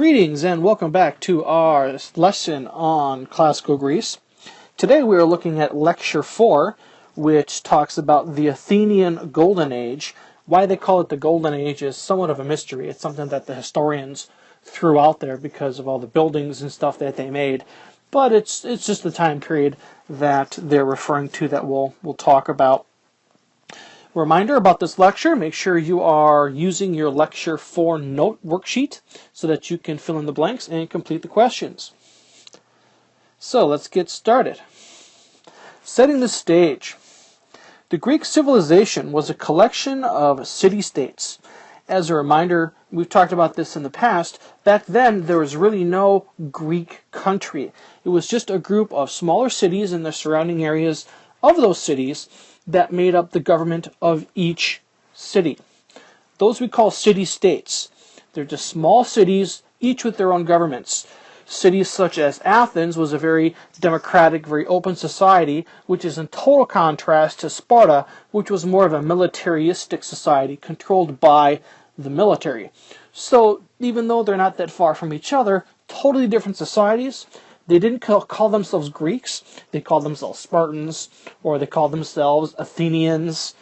Greetings and welcome back to our lesson on classical Greece. Today we are looking at Lecture 4, which talks about the Athenian Golden Age. Why they call it the Golden Age is somewhat of a mystery. It's something that the historians threw out there because of all the buildings and stuff that they made. But it's just the time period that they're referring to that we'll talk about. Reminder about this lecture, make sure you are using your Lecture 4 note worksheet so that you can fill in the blanks and complete the questions. So let's get started. Setting the stage. The Greek civilization was a collection of city-states. As a reminder, we've talked about this in the past, back then there was really no Greek country. It was just a group of smaller cities and the surrounding areas of those cities that made up the government of each city. Those we call city-states. They're just small cities, each with their own governments. Cities such as Athens was a very democratic, very open society, which is in total contrast to Sparta, which was more of a militaristic society controlled by the military. So even though they're not that far from each other, totally different societies. They didn't call themselves Greeks. They called themselves Spartans, or they called themselves Athenians.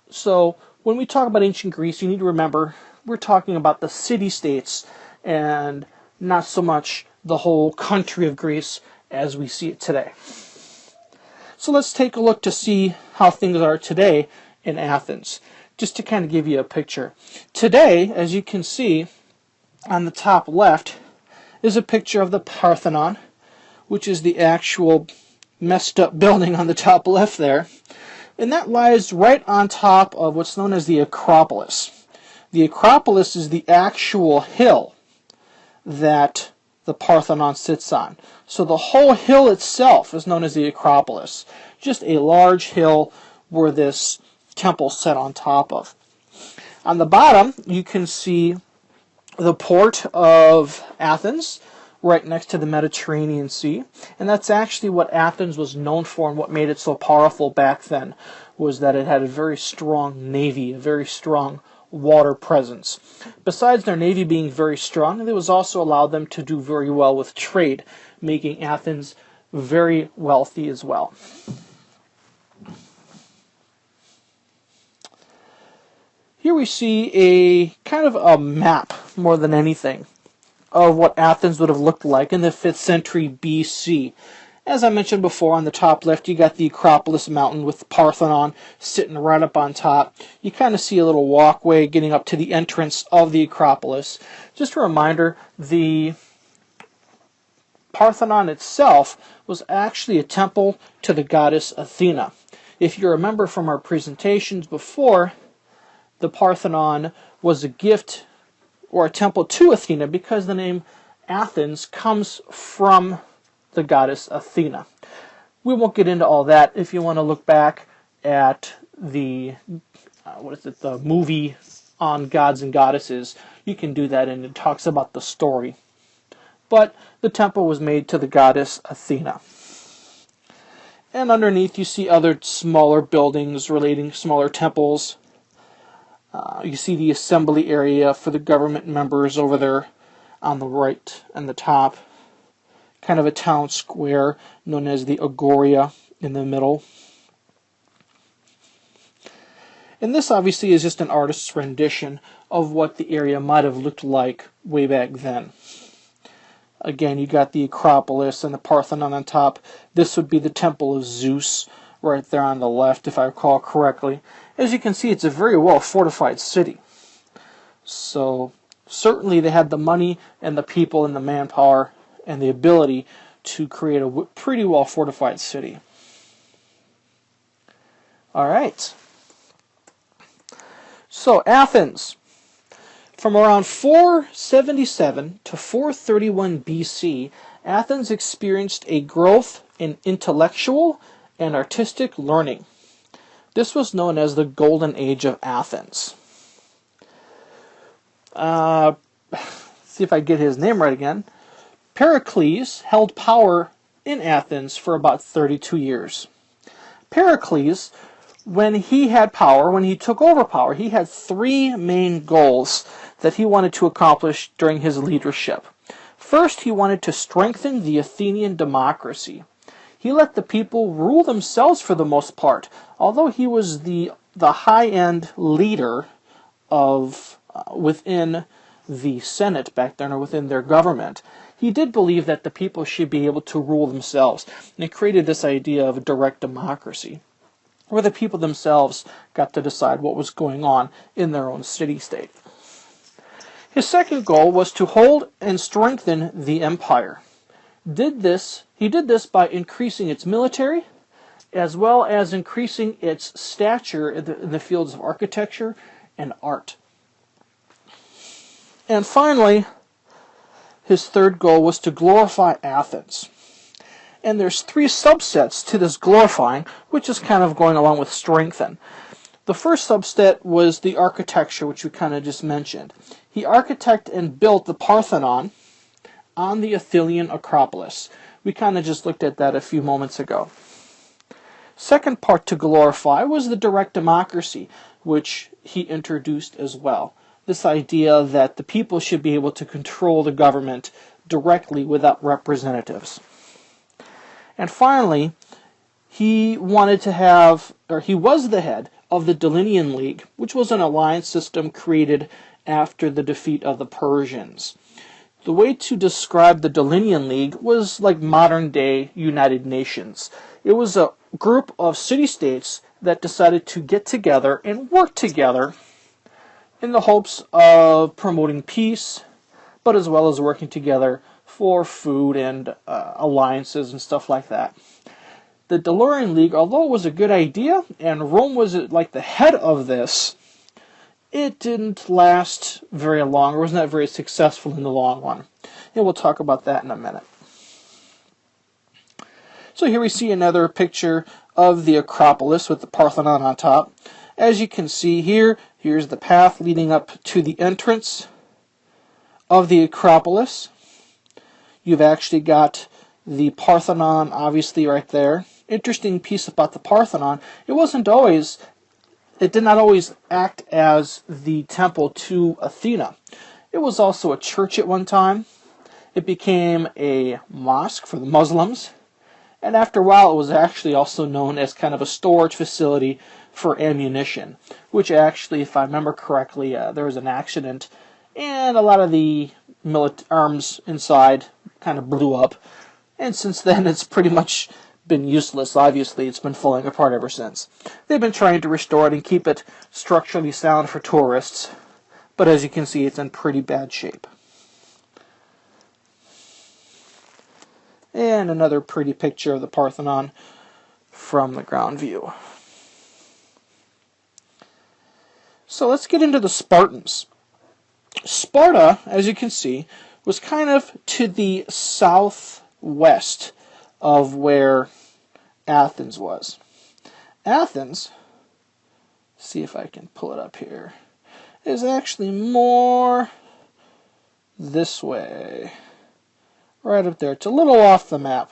So when we talk about ancient Greece, you need to remember we're talking about the city-states and not so much the whole country of Greece as we see it today. So let's take a look to see how things are today in Athens, just to kind of give you a picture. Today, as you can see on the top left, is a picture of the Parthenon, which is the actual messed up building on the top left there. And that lies right on top of what's known as the Acropolis. The Acropolis is the actual hill that the Parthenon sits on. So the whole hill itself is known as the Acropolis. Just a large hill where this temple sat on top of. On the bottom, you can see the port of Athens, right next to the Mediterranean Sea. And that's actually what Athens was known for, and what made it so powerful back then was that it had a very strong navy, a very strong water presence. Besides their navy being very strong, it was also allowed them to do very well with trade, making Athens very wealthy as well. Here we see a kind of a map, more than anything, of what Athens would have looked like in the 5th century BC. As I mentioned before, on the top left, you got the Acropolis mountain with the Parthenon sitting right up on top. You kind of see a little walkway getting up to the entrance of the Acropolis. Just a reminder, the Parthenon itself was actually a temple to the goddess Athena. If you remember from our presentations before, the Parthenon was a gift or a temple to Athena because the name Athens comes from the goddess Athena. We won't get into all that. If you want to look back at the the movie on gods and goddesses, you can do that, and it talks about the story. But the temple was made to the goddess Athena. And underneath you see other smaller buildings relating smaller temples. You see the assembly area for the government members over there on the right and the top. Kind of a town square known as the Agora in the middle. And this obviously is just an artist's rendition of what the area might have looked like way back then. Again, you got the Acropolis and the Parthenon on top. This would be the Temple of Zeus right there on the left, if I recall correctly. As you can see, it's a very well-fortified city. So, certainly they had the money and the people and the manpower and the ability to create a pretty well-fortified city. Alright. So, Athens. From around 477 to 431 BC, Athens experienced a growth in intellectual and artistic learning. This was known as the Golden Age of Athens. See if I get his name right again. Pericles held power in Athens for about 32 years. Pericles, when he had power, when he took over power, he had three main goals that he wanted to accomplish during his leadership. First, he wanted to strengthen the Athenian democracy. He let the people rule themselves for the most part. Although he was the high-end leader of within the Senate back then, or within their government, he did believe that the people should be able to rule themselves. And it created this idea of direct democracy, where the people themselves got to decide what was going on in their own city-state. His second goal was to hold and strengthen the empire. He did this by increasing its military, as well as increasing its stature in the fields of architecture and art. And finally, his third goal was to glorify Athens. And there's three subsets to this glorifying, which is kind of going along with strengthen. The first subset was the architecture, which we kind of just mentioned. He architected and built the Parthenon on the Athenian Acropolis. We kind of just looked at that a few moments ago. Second part to glorify was the direct democracy, which he introduced as well. This idea that the people should be able to control the government directly without representatives. And finally, he was the head of the Delinean League, which was an alliance system created after the defeat of the Persians. The way to describe the Delinean League was like modern-day United Nations. It was a group of city-states that decided to get together and work together in the hopes of promoting peace, but as well as working together for food and alliances and stuff like that. The Delinean League, although it was a good idea, and Rome was like the head of this, it didn't last very long, or was not very successful in the long run. And we'll talk about that in a minute. So here we see another picture of the Acropolis with the Parthenon on top. As you can see here, here's the path leading up to the entrance of the Acropolis. You've actually got the Parthenon obviously right there. Interesting piece about the Parthenon, it did not always act as the temple to Athena. It was also a church at one time. It became a mosque for the Muslims. And after a while, it was actually also known as kind of a storage facility for ammunition, which actually, if I remember correctly, there was an accident, and a lot of the arms inside kind of blew up. And since then, it's pretty much been useless. Obviously, it's been falling apart ever since. They've been trying to restore it and keep it structurally sound for tourists, but as you can see, it's in pretty bad shape. And another pretty picture of the Parthenon from the ground view. So let's get into the Spartans. Sparta, as you can see, was kind of to the southwest of where Athens was. Athens, see if I can pull it up here, is actually more this way. Right up there. It's a little off the map.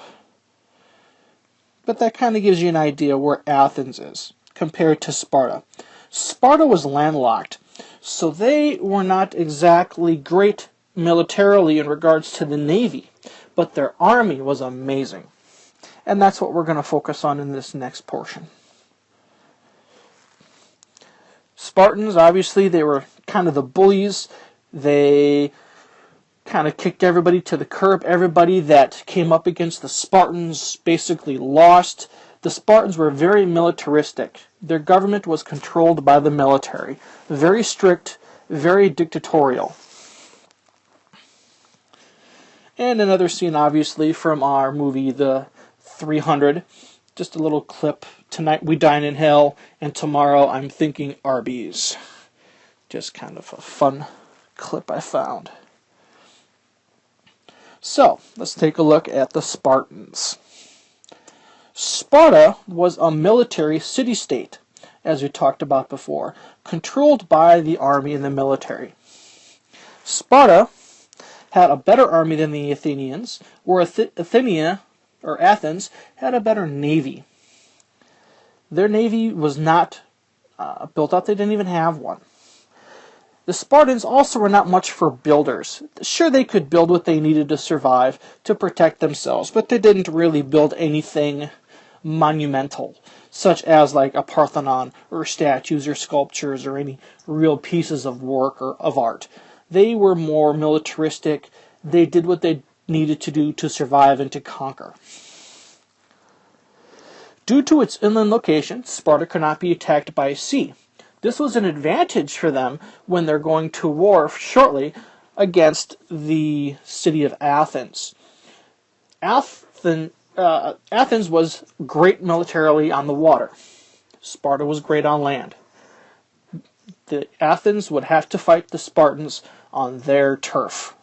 But that kind of gives you an idea where Athens is compared to Sparta. Sparta was landlocked, so they were not exactly great militarily in regards to the navy, but their army was amazing. And that's what we're going to focus on in this next portion. Spartans, obviously, they were kind of the bullies. They kind of kicked everybody to the curb. Everybody that came up against the Spartans basically lost. The Spartans were very militaristic. Their government was controlled by the military. Very strict, very dictatorial. And another scene, obviously, from our movie, The 300. Just a little clip. Tonight we dine in hell, and tomorrow I'm thinking Arby's. Just kind of a fun clip I found. So, let's take a look at the Spartans. Sparta was a military city-state, as we talked about before, controlled by the army and the military. Sparta had a better army than the Athenians, where Athens had a better navy. Their navy was not built out. They didn't even have one. The Spartans also were not much for builders. Sure, they could build what they needed to survive, to protect themselves, but they didn't really build anything monumental, such as like a Parthenon, or statues, or sculptures, or any real pieces of work or of art. They were more militaristic. They did what they needed to do to survive and to conquer. Due to its inland location, Sparta could not be attacked by sea. This was an advantage for them when they're going to war shortly against the city of Athens. Athens was great militarily on the water. Sparta was great on land. Athens would have to fight the Spartans on their turf,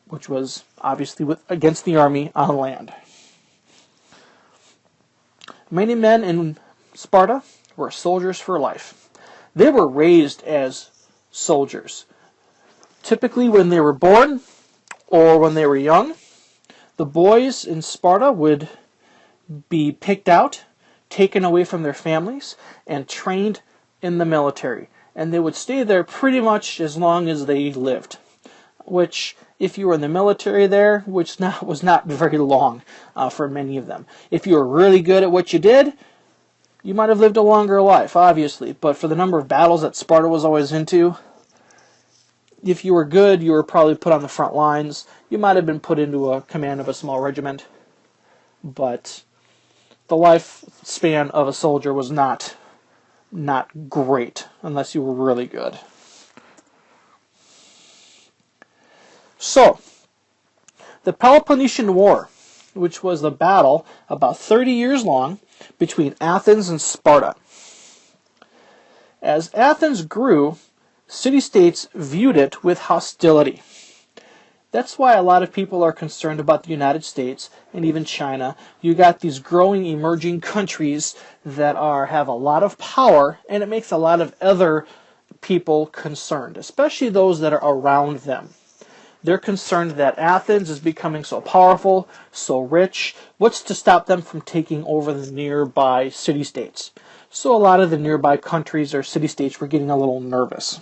which was obviously against the army on land. Many men in Sparta were soldiers for life. They were raised as soldiers. Typically when they were born or when they were young, the boys in Sparta would be picked out, taken away from their families, and trained in the military. And they would stay there pretty much as long as they lived. Which, if you were in the military there, was not very long for many of them. If you were really good at what you did, you might have lived a longer life, obviously. But for the number of battles that Sparta was always into, if you were good, you were probably put on the front lines. You might have been put into a command of a small regiment. But the lifespan of a soldier was not great, unless you were really good. So, the Peloponnesian War, which was a battle about 30 years long between Athens and Sparta. As Athens grew, city-states viewed it with hostility. That's why a lot of people are concerned about the United States and even China. You got these growing, emerging countries that have a lot of power, and it makes a lot of other people concerned, especially those that are around them. They're concerned that Athens is becoming so powerful, so rich. What's to stop them from taking over the nearby city-states? So a lot of the nearby countries or city-states were getting a little nervous.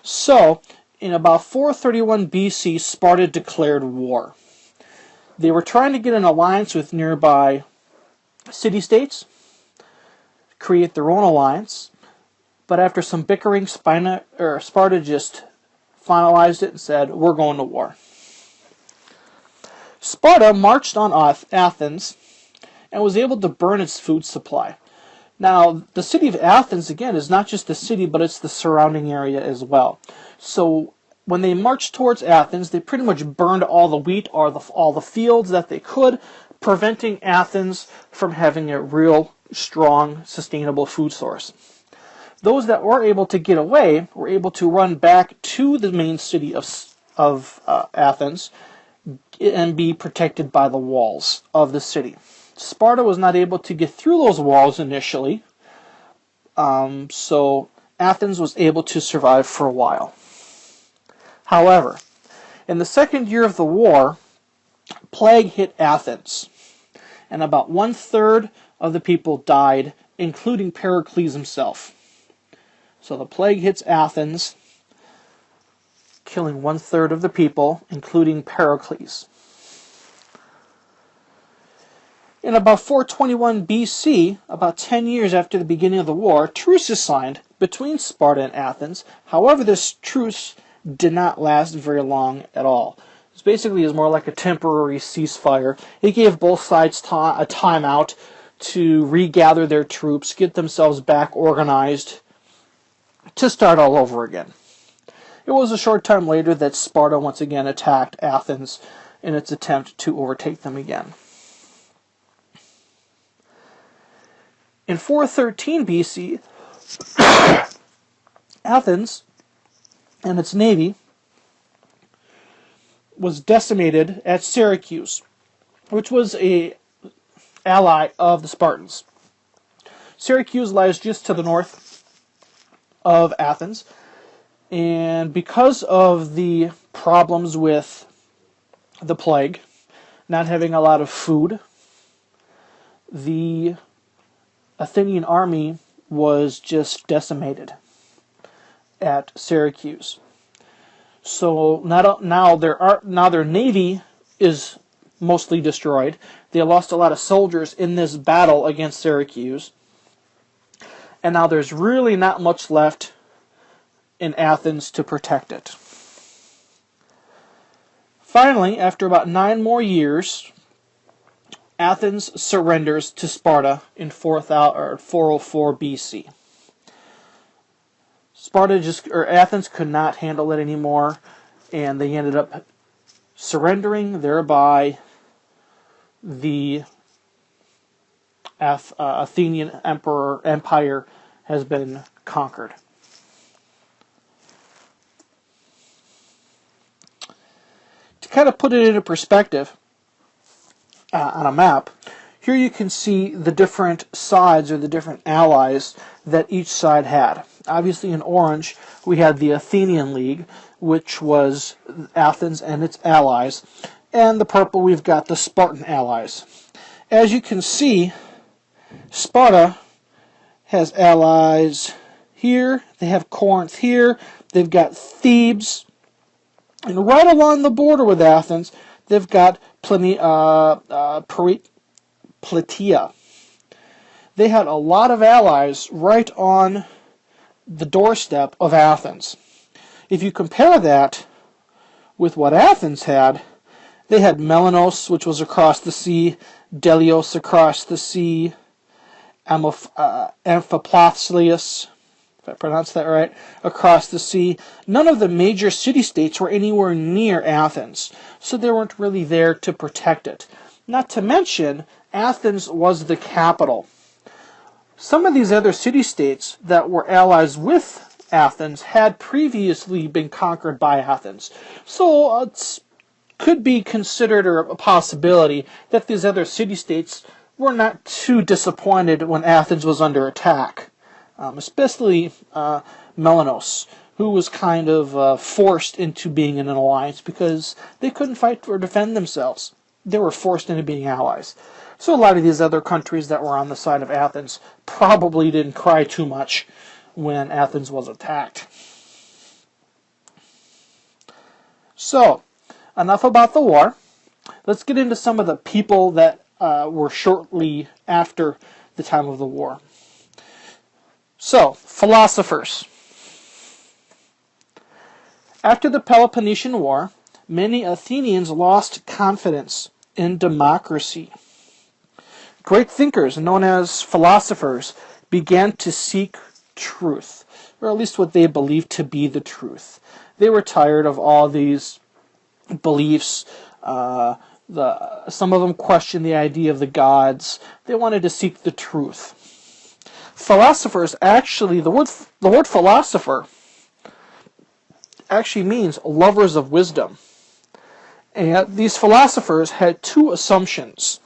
So, in about 431 BC, Sparta declared war. They were trying to get an alliance with nearby city-states, create their own alliance, but after some bickering, Sparta just finalized it and said, we're going to war. Sparta marched on Athens and was able to burn its food supply. Now, the city of Athens, again, is not just the city, but it's the surrounding area as well. So, when they marched towards Athens, they pretty much burned all the wheat or all the fields that they could, preventing Athens from having a real strong, sustainable food source. Those that were able to get away were able to run back to the main city of Athens and be protected by the walls of the city. Sparta was not able to get through those walls initially, so Athens was able to survive for a while. However, in the second year of the war, plague hit Athens, and about 1/3 of the people died, including Pericles himself. So the plague hits Athens, killing 1/3 of the people, including Pericles. In about 421 BC, about 10 years after the beginning of the war, truce is signed between Sparta and Athens. However, this truce did not last very long at all. It basically is more like a temporary ceasefire. It gave both sides a timeout to regather their troops, get themselves back organized, to start all over again. It was a short time later that Sparta once again attacked Athens in its attempt to overtake them again. In 413 BC, Athens and its navy was decimated at Syracuse, which was an ally of the Spartans. Syracuse lies just to the north of Athens, and because of the problems with the plague, not having a lot of food, the Athenian army was just decimated. at Syracuse. So now their navy is mostly destroyed. They lost a lot of soldiers in this battle against Syracuse. And now there's really not much left in Athens to protect it. Finally, after about 9 more years, Athens surrenders to Sparta in 404 BC. Athens could not handle it anymore, and they ended up surrendering. Thereby, the Athenian empire has been conquered. To kind of put it into perspective on a map, here you can see the different sides or the different allies that each side had. Obviously in orange we had the Athenian League, which was Athens and its allies, and the purple we've got the Spartan allies. As you can see, Sparta has allies here, they have Corinth here, they've got Thebes, and right along the border with Athens, they've got Plataea. They had a lot of allies right on the doorstep of Athens. If you compare that with what Athens had, they had Melanos, which was across the sea, Delios across the sea, Amphipolis, if I pronounce that right, across the sea. None of the major city-states were anywhere near Athens, so they weren't really there to protect it. Not to mention, Athens was the capital. Some of these other city-states that were allies with Athens had previously been conquered by Athens. So it could be considered or a possibility that these other city-states were not too disappointed when Athens was under attack. Especially Melanos, who was kind of forced into being in an alliance because they couldn't fight or defend themselves. They were forced into being allies. So a lot of these other countries that were on the side of Athens probably didn't cry too much when Athens was attacked. So, enough about the war. Let's get into some of the people that were shortly after the time of the war. So, philosophers. After the Peloponnesian War, many Athenians lost confidence in democracy. Great thinkers, known as philosophers, began to seek truth, or at least what they believed to be the truth. They were tired of all these beliefs. Some of them questioned the idea of the gods. They wanted to seek the truth. Philosophers, actually, the word philosopher actually means lovers of wisdom. And these philosophers had 2 assumptions.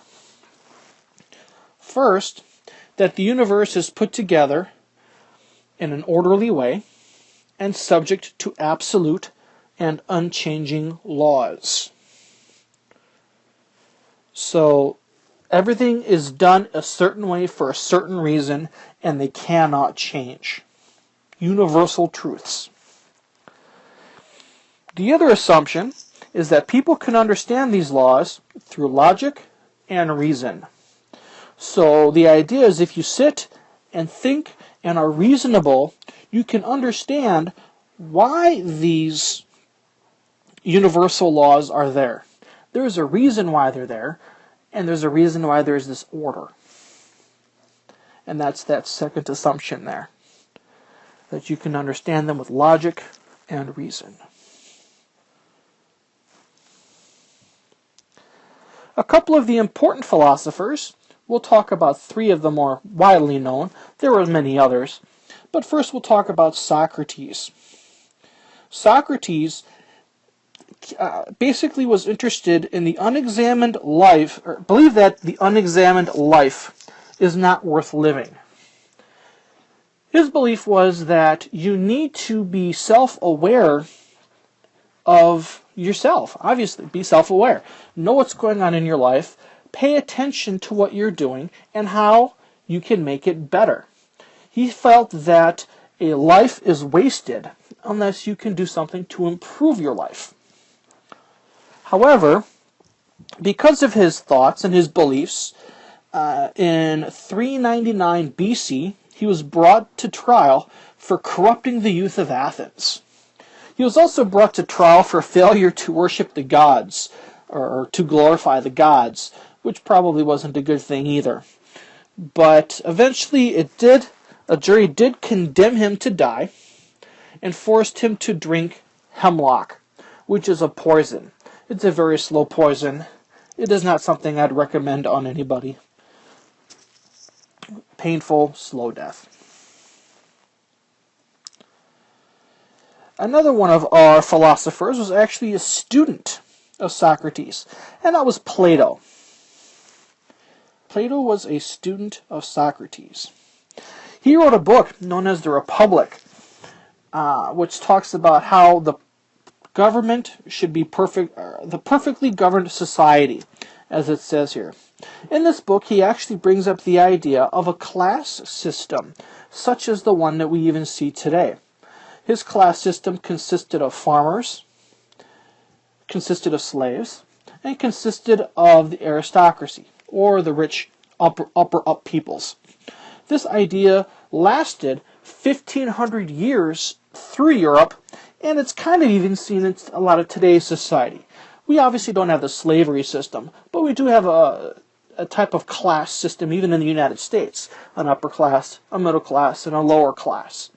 First, that the universe is put together in an orderly way and subject to absolute and unchanging laws. So, everything is done a certain way for a certain reason, and they cannot change. Universal truths. The other assumption is that people can understand these laws through logic and reason. So the idea is if you sit and think and are reasonable, you can understand why these universal laws are there. There's a reason why they're there, and there's a reason why there's this order. And that's that second assumption there, that you can understand them with logic and reason. A couple of the important philosophers, we'll talk about 3 of the more widely known. There were many others. But first we'll talk about Socrates. Socrates basically was interested in the unexamined life, or believed that the unexamined life is not worth living. His belief was that you need to be self-aware of yourself. Obviously, be self-aware. Know what's going on in your life. Pay attention to what you're doing and how you can make it better. He felt that a life is wasted unless you can do something to improve your life. However, because of his thoughts and his beliefs, in 399 BC, he was brought to trial for corrupting the youth of Athens. He was also brought to trial for failure to worship the gods, or to glorify the gods, which probably wasn't a good thing either. But eventually a jury did condemn him to die and forced him to drink hemlock, which is a poison. It's a very slow poison. It is not something I'd recommend on anybody. Painful, slow death. Another one of our philosophers was actually a student of Socrates, and that was Plato. Plato was a student of Socrates. He wrote a book known as The Republic, which talks about how the government should be the perfectly governed society, as it says here. In this book, he actually brings up the idea of a class system, such as the one that we even see today. His class system consisted of farmers, consisted of slaves, and consisted of the aristocracy, or the rich upper peoples. This idea lasted 1,500 years through Europe, and it's kind of even seen in a lot of today's society. We obviously don't have the slavery system, but we do have a type of class system even in the United States. An upper class, a middle class, and a lower class.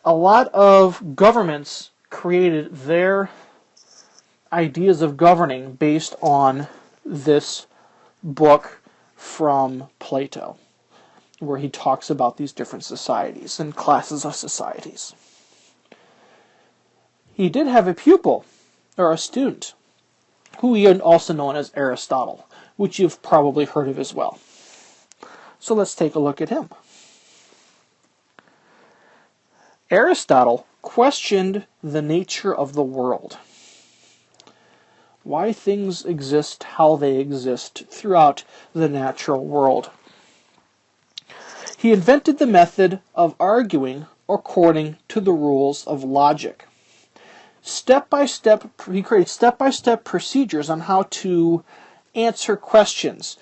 A lot of governments created their ideas of governing based on this book from Plato, where he talks about these different societies and classes of societies. He did have a pupil, or a student, who he also known as Aristotle, which you've probably heard of as well. So let's take a look at him. Aristotle questioned the nature of the world. Why things exist, how they exist throughout the natural world. He invented the method of arguing according to the rules of logic. He created step-by-step procedures on how to answer questions,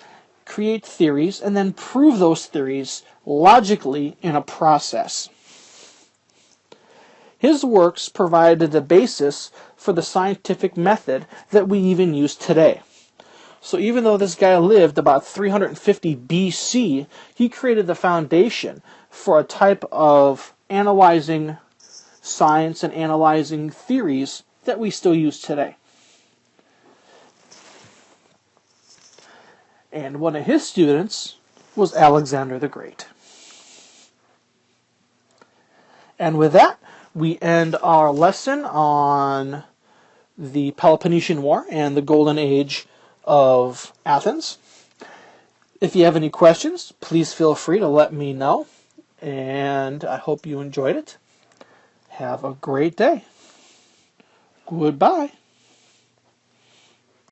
create theories, and then prove those theories logically in a process. His works provided the basis for the scientific method that we even use today. So even though this guy lived about 350 BC, he created the foundation for a type of analyzing science and analyzing theories that we still use today. And one of his students was Alexander the Great. And with that, we end our lesson on the Peloponnesian War and the Golden Age of Athens. If you have any questions, please feel free to let me know. And I hope you enjoyed it. Have a great day. Goodbye.